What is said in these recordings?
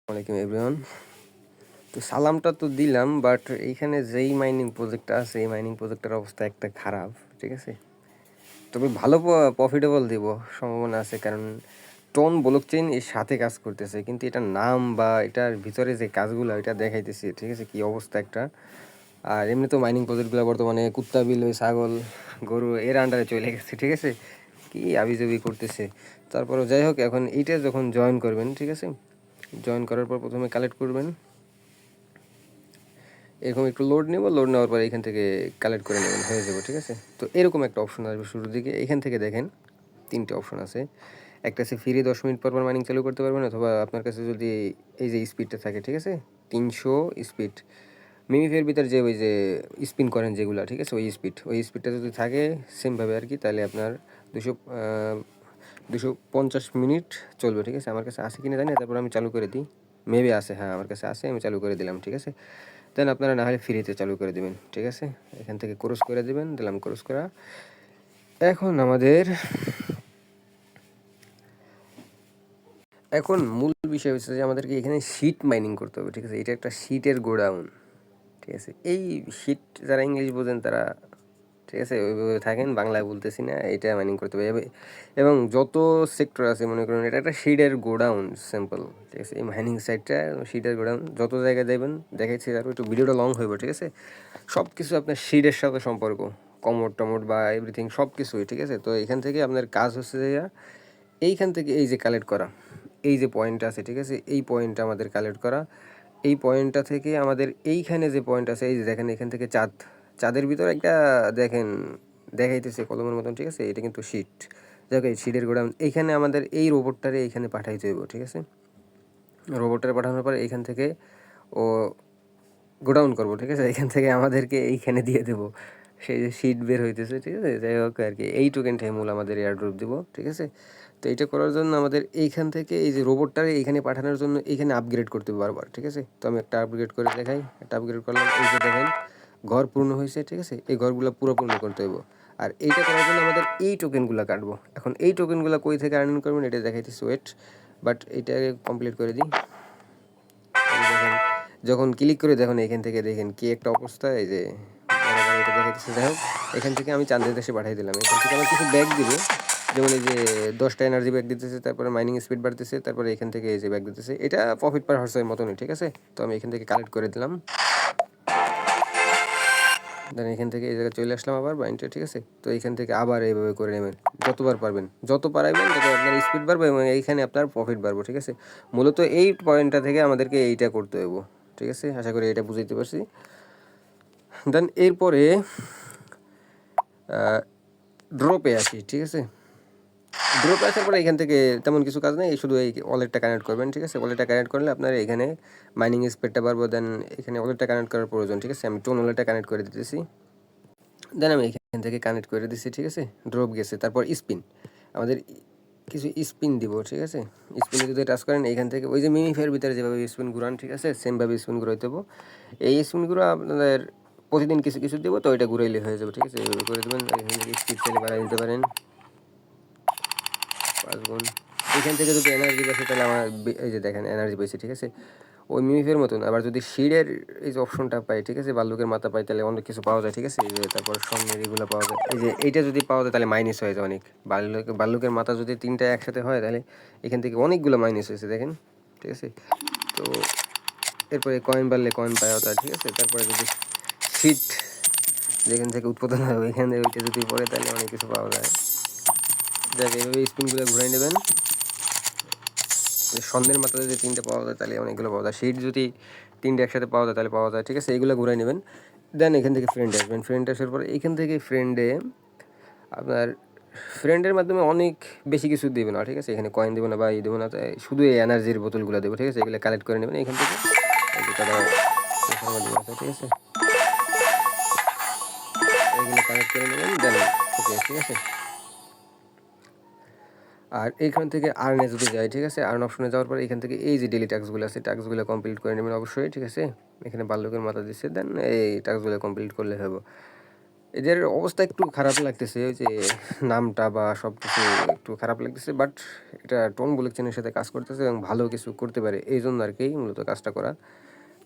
ওয়ালাইকুম এভরিওয়ান। তো সালামটা তো দিলাম, বাট এইখানে যেই মাইনিং প্রজেক্টটা আছে এই মাইনিং প্রজেক্টের অবস্থা একটা খারাপ, ঠিক আছে। তবে ভালো প্রফিটেবল দিব সম্ভাবনা আছে, কারণ টোন ব্লকচেইন এর সাথে কাজ করতেছে, কিন্তু এটার নাম বা এটার ভিতরে যে কাজগুলো এটা দেখাইতেছে, ঠিক আছে, কি অবস্থা একটা। আর এমনি তো মাইনিং প্রজেক্টগুলো বর্তমানে কুত্তা বিলই ছাগল গরু এর আন্ডারে চলে গেছে, ঠিক আছে, কি আবিজাবি করতেছে। তারপরও যাই হোক, এখন এইটা যখন জয়েন করবেন, ঠিক আছে, জয়েন করার পর প্রথমে কালেক্ট করবেন, এরকম একটু লোড নেব, লোড নেওয়ার পর এখান থেকে কালেক্ট করে নেবেন, হয়ে যাবে, ঠিক আছে। তো এরকম একটা অপশন আসবে শুরুর দিকে, এখান থেকে দেখেন তিনটে অপশন আছে। একটা আছে ফ্রি 10 মিনিট পর মাইনিং চালু করতে পারবেন, অথবা আপনার কাছে যদি এই যে স্পিডটা থাকে, ঠিক আছে, 300 স্পিড মিমিফের ভিতর যে ওই যে স্পিন করেন যেগুলো, ঠিক আছে, ওই স্পিডটা যদি থাকে সেমভাবে আর কি, তাহলে আপনার 250 মিনিট চলবে, ঠিক আছে। আমার কাছে আছে কিনা জানি না, তারপর আমি চালু করে দিই। মেবি আছে, হ্যাঁ আমার কাছে আছে, আমি চালু করে দিলাম, ঠিক আছে। দেন আপনারা না হলে ফ্রিতে চালু করে দেবেন, ঠিক আছে। এখান থেকে ক্রস করে দেবেন, দিলাম ক্রস করা। এখন মূল বিষয় হচ্ছে যে আমাদেরকে এখানে শিট মাইনিং করতে হবে, ঠিক আছে। এটা একটা শিটের গোডাউন, ঠিক আছে। এই শিট যারা ইংলিশ বোঝেন তারা, ঠিক আছে, ওইভাবে থাকেন, বাংলায় বলতেছি না, এটা মাইনিং করতে হবে। এবং যত সেক্টর আছে মনে করুন এটা একটা শিটের গোডাউন, সিম্পল, ঠিক আছে। এই মাইনিং সাইটটা শিটের গোডাউন, যত জায়গায় যাবেন দেখাচ্ছি, তারপর একটু ভিডিওটা লং হইব, ঠিক আছে। সব কিছু আপনার শিটের সাথে সম্পর্ক, কমোড টমোড বা এভরিথিং সব কিছুই, ঠিক আছে। তো এখান থেকে আপনার কাজ হচ্ছে যে এইখান থেকে এই যে কালেক্ট করা, এই যে পয়েন্টটা আছে, ঠিক আছে, এই পয়েন্টটা আমাদের কালেক্ট করা। এই পয়েন্টটা থেকে আমাদের এইখানে যে পয়েন্ট আছে, এই যে দেখেন এখান থেকে চাঁদের ভিতর একটা দেখেন দেখাইতেছে কলমের মতন, ঠিক আছে। এটা কিন্তু শিট, দেখো এই শিটের গোডাউন। এইখানে আমাদের এই রোবটটারে এইখানে পাঠাইতে হইব, ঠিক আছে। রোবটটারে পাঠানোর পরে এইখান থেকে ও গোডাউন করবো, ঠিক আছে। এখান থেকে আমাদেরকে এইখানে দিয়ে দেবো, সেই যে শিট বের হইতেছে, ঠিক আছে। যাই হোক আর কি, এই টোকেনটাই মূল আমাদের এয়ারড্রপ দেবো, ঠিক আছে। তো এইটা করার জন্য আমাদের এইখান থেকে এই যে রোবটটারে এইখানে পাঠানোর জন্য এইখানে আপগ্রেড করতে হবে বারবার, ঠিক আছে। তো আমি একটা আপগ্রেড করে দেখাই, একটা আপগ্রেড করলাম, এই যে দেখেন ঘর পূর্ণ হয়েছে, ঠিক আছে। এই ঘরগুলো পুরো পূর্ণ করতে হইব। আর এইটা করার জন্য আমাদের এই টোকেনগুলো কাটবো। এখন এই টোকেনগুলো কই থেকে আর্নিং করবেন এটা দেখাইতেছি, ওয়েট, বাট এইটাকে কমপ্লিট করে দিই। দেখেন যখন ক্লিক করে দেখুন এখান থেকে দেখেন কি একটা অবস্থা, এই যে বরাবর এটা দেখাইতেছে। যাই হোক, এখান থেকে আমি চাঁদের দেশে পাঠিয়ে দিলাম। এখান থেকে আমার কিছু ব্যাগ দিবে, যেমন এই যে 10টা এনার্জি ব্যাগ দিতেছে, তারপরে মাইনিং স্পিড বাড়তেছে, তারপরে এখান থেকে এই যে ব্যাগ দিতেছে। এটা প্রফিট পার হর্সের মতনই, ঠিক আছে। তো আমি এখান থেকে কালেক্ট করে দিলাম, দেন এখান থেকে এই জায়গায় চলে আসলাম আবার বাইনটা, ঠিক আছে। তো এখান থেকে আবার এইভাবে করে নেবেন, যতবার পারবেন, যত পারাইবেন তত আপনার স্পিড বাড়বে এবং এইখানে আপনার প্রফিট বাড়বে, ঠিক আছে। মূলত এই পয়েন্টটা থেকে আমাদেরকে এইটা করতে হইব, ঠিক আছে। আশা করি এটা বুঝাইতে পারছি। দেন এরপরে ড্রপে আসি, ঠিক আছে। ড্রপে আসার পরে এখান থেকে তেমন কিছু কাজ নেই, শুধু এই ওয়ালেটটা কানেক্ট করবেন, ঠিক আছে। ওয়ালেটটা কানেক্ট করলে আপনার এখানে মাইনিং স্পিডটা বাড়বো। দেন এখানে ওয়ালেটটা কানেক্ট করার প্রয়োজন, ঠিক আছে। আমি টোন ওয়ালেটটা কানেক্ট করে দিতেছি, দেন আমি এখান থেকে কানেক্ট করে দিচ্ছি, ঠিক আছে। ড্রপ গেছে, তারপর স্পিন, আমাদের কিছু স্পিন দিব, ঠিক আছে। স্পিনে যদি টাচ করেন এখান থেকে ওই যে মিমিফের ভিতরে যেভাবে স্পিন ঘুরান, ঠিক আছে, সেমভাবে স্পিন ঘুরাইতে হবে। এই স্পিনগুলো আপনাদের প্রতিদিন কিছু কিছু দেবো, তো এটা ঘুরাইলে হয়ে যাবে, ঠিক আছে। এইভাবে করে দেবেন। এখান থেকে স্পিড চাইলে বাড়াই দিতে পারেন 5 গুণ। এখান থেকে যদি এনার্জি পাচ্ছে তাহলে আমার এই যে দেখেন এনার্জি পাইছে, ঠিক আছে, ওই মিমিফের মতন। আবার যদি শিডের এই যে অপশনটা পাই, ঠিক আছে, ভাল্লুকের মাথা পাই, তাহলে অনেক কিছু পাওয়া যায়, ঠিক আছে। এই যে তারপর স্বর্ণের এগুলো পাওয়া যায়, এই যে এইটা যদি পাওয়া যায় তাহলে মাইনাস হয়ে যায় অনেক। ভাল্লুকের মাথা যদি 3টা একসাথে হয় তাহলে এখান থেকে অনেকগুলো মাইনাস হয়েছে, দেখেন, ঠিক আছে। তো এরপরে কয়েন বাড়লে কয়েন পাওয়া যায়, ঠিক আছে। তারপরে যদি শিট যেখান থেকে উৎপাদন হয় ওইখানে ওইটা যদি পড়ে তাহলে অনেক কিছু পাওয়া যায়। যাক, এইভাবে স্পিনগুলো ঘুরাই নেবেন। স্বর্ণের মাথা যদি 3টে পাওয়া যায় তাহলে অনেকগুলো পাওয়া যায়। শিট যদি 3টে একসাথে পাওয়া যায় তাহলে পাওয়া যায়, ঠিক আছে। এইগুলো ঘুরাই নেবেন। দেন এখান থেকে ফ্রেন্ডে আসবেন। ফ্রেন্ডে আসার পরে এইখান থেকে ফ্রেন্ডে আপনার ফ্রেন্ডের মাধ্যমে অনেক বেশি কিছু দেবে না, ঠিক আছে। এখানে কয়েন দেবো না বা দেবো না, তাই শুধু এই এনার্জির বোতলগুলো দেবো, ঠিক আছে। এগুলো কালেক্ট করে নেবেন এখান থেকে, এই যে তারা ঠিক আছে, এইগুলো কালেক্ট করে নেবেন। দেন ওকে, ঠিক আছে। আর এইখান থেকে আর্নে যদি যাই, ঠিক আছে, আর্ন অপশনে যাওয়ার পরে এখান থেকে এই যে ডেলি টাস্কগুলো আছে, টাস্কগুলো কমপ্লিট করে নেবেন অবশ্যই, ঠিক আছে। এখানে বাল্যকের মাথা দিচ্ছে, দেন এই টাস্কগুলো কমপ্লিট করলে হবে। এদের অবস্থা একটু খারাপ লাগতেছে, ওই যে নামটা বা সব কিছু একটু খারাপ লাগতেছে, বাট এটা টোন বুলেকশনের সাথে কাজ করতেছে এবং ভালো কিছু করতে পারে, এই জন্য আর কি মূলত কাজটা করা।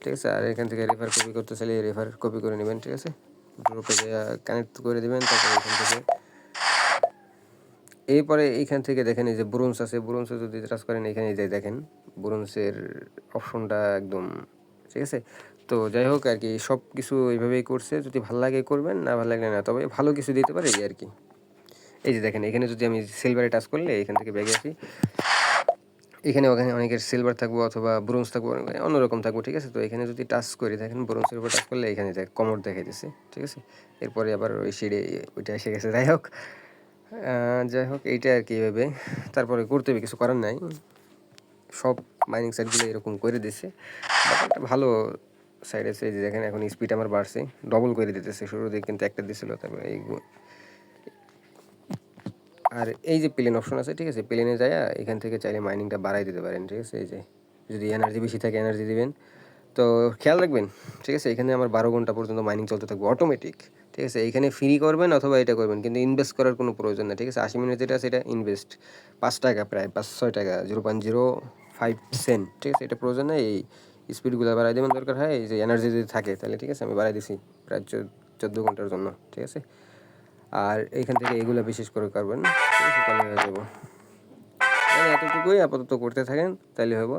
ঠিক আছে, আর এখান থেকে রেফার কপি করতে চাইলে রেফার কপি করে নেবেন। ঠিক আছে, গ্রুপে কানেক্ট করে দেবেন। তারপরে এখান থেকে এরপরে এইখান থেকে দেখেন এই যে ব্রোঞ্জ আছে, ব্রোঞ্জে যদি টাচ করেন এখানে যে দেখেন ব্রোঞ্জের অপশনটা একদম, ঠিক আছে। তো যাই হোক আর কি, সব কিছু এইভাবেই করছে, যদি ভালো লাগে করবেন, না ভালো লাগলে না, তবে ভালো কিছু দিতে পারে এই আর কি। এই যে দেখেন এখানে যদি আমি সিলভারে টাচ করলে এখান থেকে ব্যাগে আসি, এখানে ওখানে অনেকের সিলভার থাকবো অথবা ব্রোঞ্জ থাকবো, অন্যরকম থাকবো। ঠিক আছে, তো এখানে যদি টাচ করি দেখেন ব্রোঞ্জের উপর টাচ করলে এখানে দেখ কমর দেখাই দিচ্ছে। ঠিক আছে, এরপরে আবার ওই শিডে ওইটা এসে গেছে। যাই হোক এইটা আর কি এইভাবে তারপরে করতে হবে, কিছু করার নাই। সব মাইনিং সাইটগুলো এরকম করে দিছে, বাট একটা ভালো সাইড আছে। যে দেখেন এখন স্পিড আমার বাড়ছে, ডবল করে দিতেছে। শুরুতে কিন্তু একটা দিছিল, তারপরে এই আর এই যে প্লেন অপশন আছে, ঠিক আছে, প্লেনে যায় এখান থেকে চাইলে মাইনিংটা বাড়াই দিতে পারেন। ঠিক আছে, এই যে যদি এনার্জি বেশি থাকে এনার্জি দিবেন। তো খেয়াল রাখবেন, ঠিক আছে, এখানে আমার 12 ঘন্টা পর্যন্ত মাইনিং চলতে থাকবে অটোমেটিক। ঠিক আছে, এইখানে ফ্রি করবেন অথবা এটা করবেন, কিন্তু ইনভেস্ট করার কোনো প্রয়োজন নেই। ঠিক আছে, 80 মিনিট যেটা আছে এটা ইনভেস্ট 5 টাকা, প্রায় 5-6 টাকা, 0.05 সেন্ট। ঠিক আছে, এটা প্রয়োজন নেই। এই স্পিডগুলো বাড়াই দেবেন দরকার হয়, এই যে এনার্জি যদি থাকে তাহলে। ঠিক আছে, আমি বাড়াই দিছি প্রায় 14 ঘন্টার জন্য। ঠিক আছে, আর এইখান থেকে এগুলো বিশেষ করে করবেন। ঠিক আছে, তাহলে হয়ে যাবো। মানে এতটুকুই আপাতত করতে থাকেন তাইলে হবো।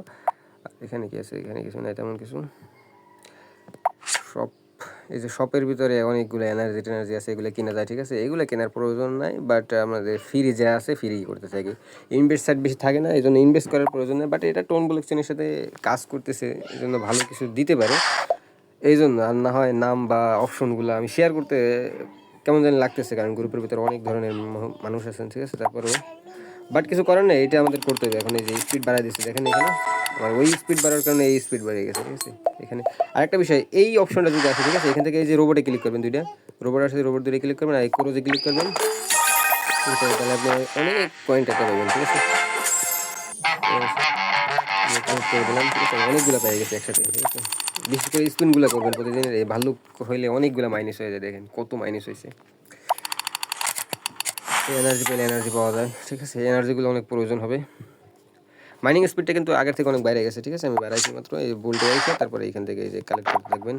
এখানে কি আছে? এখানে কিছু নাই তেমন কিছু। শপ, এই যে শপের ভিতরে অনেকগুলো এনার্জি টেনার্জি আছে, এগুলো কিনা যায়। ঠিক আছে, এগুলো কেনার প্রয়োজন নাই, বাট আমাদের ফ্রি যা আছে ফ্রি করতে থাকি। ইনভেস্ট সাইট বেশি থাকে না, এই জন্য ইনভেস্ট করার প্রয়োজন নেই। বাট এটা টোন বুলেকশনের সাথে কাজ করতেছে, এই জন্য ভালো কিছু দিতে পারে, এই জন্য। আর না হয় নাম বা অপশনগুলো আমি শেয়ার করতে কেমন জানি লাগতেছে, কারণ গ্রুপের ভিতরে অনেক ধরনের মানুষ আছেন। ঠিক আছে, তারপরেও বাট কিছু করার নেই, এটা আমাদের করতে হবে। এখন এই যে স্পিড বাড়াই দিচ্ছে দেখেন, এখানে আমার ওই স্পিড বাড়ার কারণে এই স্পিড বেড়ে গেছে। ঠিক আছে, এখানে আরেকটা বিষয়, এই অপশনটা যদি আসে, ঠিক আছে, এখান থেকে এই যে রোবটে ক্লিক করবেন, দুইটা রোবট আসে, রোবট দুটো ক্লিক করবেন, আর এই ক্রোজে ক্লিক করবেন। ঠিক আছে, তাহলে আপনি অনেক পয়েন্ট একটা পাবেন। ঠিক আছে, কানেক্ট করে দিলাম। ঠিক আছে, অনেকগুলো পেয়ে গেছে একসাথে। ঠিক আছে, বিশেষ করে স্পিনগুলো করবেন প্রতিদিনের, এই ভাল্লুক হইলে অনেকগুলো মাইনাস হয়ে যায়। দেখেন কত মাইনাস হয়েছে। এনার্জি পেলে এনার্জি পাওয়া যায়। ঠিক আছে, এনার্জিগুলো অনেক প্রয়োজন হবে। মাইনিং স্পিডটা কিন্তু আগের থেকে অনেক বাইরে গেছে। ঠিক আছে, আমি বাড়াইছি মাত্র, এই বলতে আইছে। তারপরে এইখান থেকে এই যে কালেক্ট করতে থাকবেন।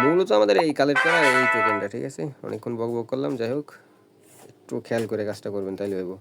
মূলত আমাদের এই কালেক্ট করা এই টোকেনটা। ঠিক আছে, অনেকক্ষণ বক বক করলাম, যাই হোক একটু খেয়াল করে কাজটা করবেন তাইলে হইব।